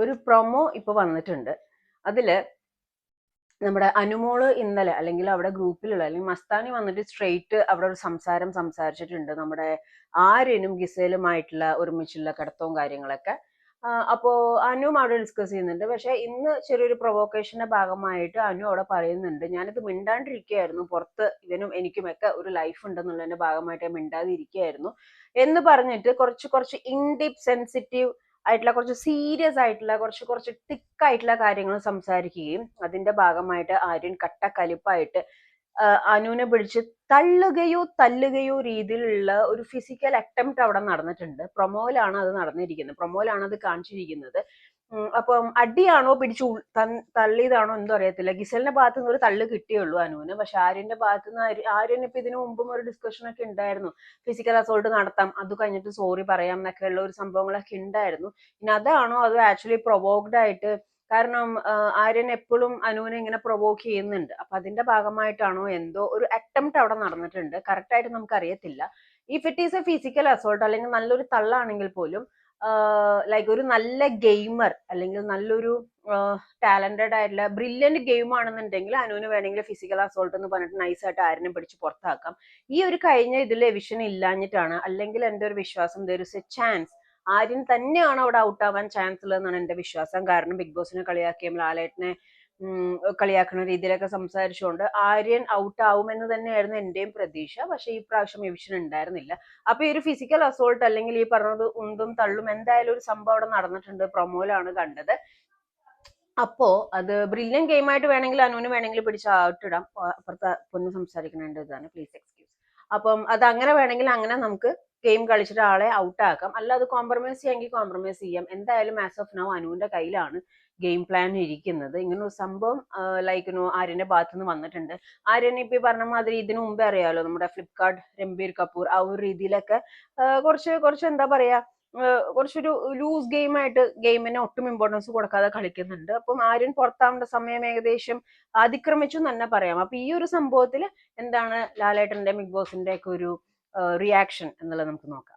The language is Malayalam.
ഒരു പ്രൊമോ ഇപ്പൊ വന്നിട്ടുണ്ട്. അതില് നമ്മുടെ അനുമോള് ഇന്നലെ അല്ലെങ്കിൽ അവിടെ ഗ്രൂപ്പിലുള്ള അല്ലെങ്കിൽ മസ്താനി വന്നിട്ട് സ്ട്രെയിറ്റ് അവിടെ ഒരു സംസാരിച്ചിട്ടുണ്ട് നമ്മുടെ ആര്യനും ഗിസേലുമായിട്ടുള്ള ഒരുമിച്ചുള്ള കിടത്തവും കാര്യങ്ങളൊക്കെ. അപ്പോ അനുവും അവിടെ ഡിസ്കസ് ചെയ്യുന്നുണ്ട്. പക്ഷെ ഇന്ന് ചെറിയൊരു പ്രൊവോക്കേഷന്റെ ഭാഗമായിട്ട് അനു അവിടെ പറയുന്നുണ്ട്, ഞാനിത് മിണ്ടാണ്ടിരിക്കുകയായിരുന്നു, പുറത്ത് ഇവനും എനിക്കുമൊക്കെ ഒരു ലൈഫ് ഉണ്ടെന്നുള്ളതിന്റെ ഭാഗമായിട്ട് മിണ്ടാതിരിക്കുകയായിരുന്നു എന്ന് പറഞ്ഞിട്ട് കുറച്ച് ഇൻഡീപ് സെൻസിറ്റീവ് ആയിട്ടുള്ള കുറച്ച് സീരിയസ് ആയിട്ടുള്ള കുറച്ച് തിക്കായിട്ടുള്ള കാര്യങ്ങൾ സംസാരിക്കുകയും അതിന്റെ ഭാഗമായിട്ട് ആര്യൻ കട്ടക്കലിപ്പായിട്ട് അനുവിനെ പിടിച്ച് തള്ളുകയോ തല്ലുകയോ രീതിയിലുള്ള ഒരു ഫിസിക്കൽ അറ്റംപ്റ്റ് അവിടെ നടന്നിട്ടുണ്ട്. പ്രൊമോയിലാണ് അത് നടന്നിരിക്കുന്നത്, പ്രൊമോയിലാണ് അത് കാണിച്ചിരിക്കുന്നത്. അപ്പം അടിയാണോ പിടിച്ചു തള്ളിയതാണോ എന്തോ അറിയത്തില്ല. ഗിസലിന്റെ ഭാഗത്തു നിന്ന് ഒരു തള്ളു കിട്ടിയുള്ളൂ അനുവിന്. പക്ഷെ ആര്യന്റെ ഭാഗത്തു നിന്ന് ആര്യൻ ഇപ്പൊ ഇതിനു മുമ്പും ഒരു ഡിസ്കഷൻ ഒക്കെ ഉണ്ടായിരുന്നു, ഫിസിക്കൽ അസോൾട്ട് നടത്താം, അത് കഴിഞ്ഞിട്ട് സോറി പറയാം എന്നൊക്കെ ഉള്ള ഒരു സംഭവങ്ങളൊക്കെ ഉണ്ടായിരുന്നു. ഇനി അതാണോ അത് ആക്ച്വലി പ്രൊവോക്ഡ് ആയിട്ട്, കാരണം ആര്യൻ എപ്പോഴും അനുവിനെ ഇങ്ങനെ പ്രൊവോക്ക് ചെയ്യുന്നുണ്ട്. അപ്പൊ അതിന്റെ ഭാഗമായിട്ടാണോ എന്തോ ഒരു അറ്റംപ്റ്റ് അവിടെ നടന്നിട്ടുണ്ട്. കറക്റ്റ് ആയിട്ട് നമുക്ക് അറിയത്തില്ല. If it is A physical assault അല്ലെങ്കിൽ നല്ലൊരു തള്ളാണെങ്കിൽ പോലും ലൈക്ക് ഒരു നല്ല ഗെയിമർ അല്ലെങ്കിൽ നല്ലൊരു ടാലന്റഡ് ആയിട്ടുള്ള ബ്രില്യന്റ് ഗെയിം ആണെന്നുണ്ടെങ്കിൽ അനുവിന് വേണമെങ്കിൽ ഫിസിക്കൽ അസോൾട്ട് എന്ന് പറഞ്ഞിട്ട് നൈസായിട്ട് ആരിനെ പിടിച്ച് പുറത്താക്കാം. ഈ ഒരു കഴിഞ്ഞ ഇതിൽ എവിഷൻ ഇല്ലാഞ്ഞിട്ടാണ്. അല്ലെങ്കിൽ എൻ്റെ ഒരു വിശ്വാസം there is A chance Aryan തന്നെയാണ് അവിടെ ഔട്ട് ആവാൻ ചാൻസ് ഉള്ളതെന്നാണ് എൻ്റെ വിശ്വാസം. കാരണം ബിഗ് ബോസിനെ കളിയാക്കിയും ലാലേട്ടനെ കളിയാക്കുന്ന രീതിയിലൊക്കെ സംസാരിച്ചുകൊണ്ട് ആര്യൻ ഔട്ട് ആവുമെന്ന് തന്നെയായിരുന്നു എന്റെയും പ്രതീക്ഷ. പക്ഷെ ഈ പ്രാവശ്യം എവിഷൻ ഉണ്ടായിരുന്നില്ല. അപ്പൊ ഈ ഒരു ഫിസിക്കൽ അസോൾട്ട് അല്ലെങ്കിൽ ഈ പറഞ്ഞത് ഉന്തും തള്ളും എന്തായാലും ഒരു സംഭവം അവിടെ നടന്നിട്ടുണ്ട്, പ്രൊമോയിലാണ് കണ്ടത്. അപ്പോ അത് ബ്രില്യൻ ഗെയിം ആയിട്ട് വേണമെങ്കിൽ അനുവിന് വേണമെങ്കിൽ പിടിച്ച് ഔട്ടിടാം. അപ്പുറത്തെ പൊന്ന് സംസാരിക്കുന്നുണ്ട്, ഇതാണ്, പ്ലീസ് എക്സ്ക്യൂസ്. അപ്പം അത് അങ്ങനെ വേണമെങ്കിൽ അങ്ങനെ നമുക്ക് ഗെയിം കളിച്ചിട്ട് ആളെ ഔട്ട് ആക്കാം. അല്ല അത് കോംപ്രമൈസ് ചെയ്യാമെങ്കിൽ കോംപ്രമൈസ് ചെയ്യാം. എന്തായാലും ആസ് ഓഫ് നൗ അനുവിന്റെ കയ്യിലാണ് ഗെയിം പ്ലാൻ ഇരിക്കുന്നത്. ഇങ്ങനെ ഒരു സംഭവം ലൈക്ക് ആര്യന്റെ ഭാഗത്ത് നിന്ന് വന്നിട്ടുണ്ട്. ആര്യൻ ഇപ്പൊ പറഞ്ഞ മാതിരി ഇതിനു മുമ്പേ അറിയാലോ, നമ്മുടെ ഫ്ലിപ്കാർട്ട് രൺബീർ കപൂർ ആ ഒരു രീതിയിലൊക്കെ കുറച്ച് എന്താ പറയാ, കുറച്ചൊരു ലൂസ് ഗെയിമായിട്ട് ഗെയിമിന് ഒട്ടും ഇമ്പോർട്ടൻസ് കൊടുക്കാതെ കളിക്കുന്നുണ്ട്. അപ്പം ആര്യൻ പുറത്താവേണ്ട സമയം ഏകദേശം അതിക്രമിച്ചു എന്ന് തന്നെ പറയാം. അപ്പൊ ഈ ഒരു സംഭവത്തിൽ എന്താണ് ലാലേട്ടന്റെ ബിഗ് ബോസിന്റെ ഒക്കെ ഒരു റിയാക്ഷൻ എന്നുള്ളത് നമുക്ക് നോക്കാം.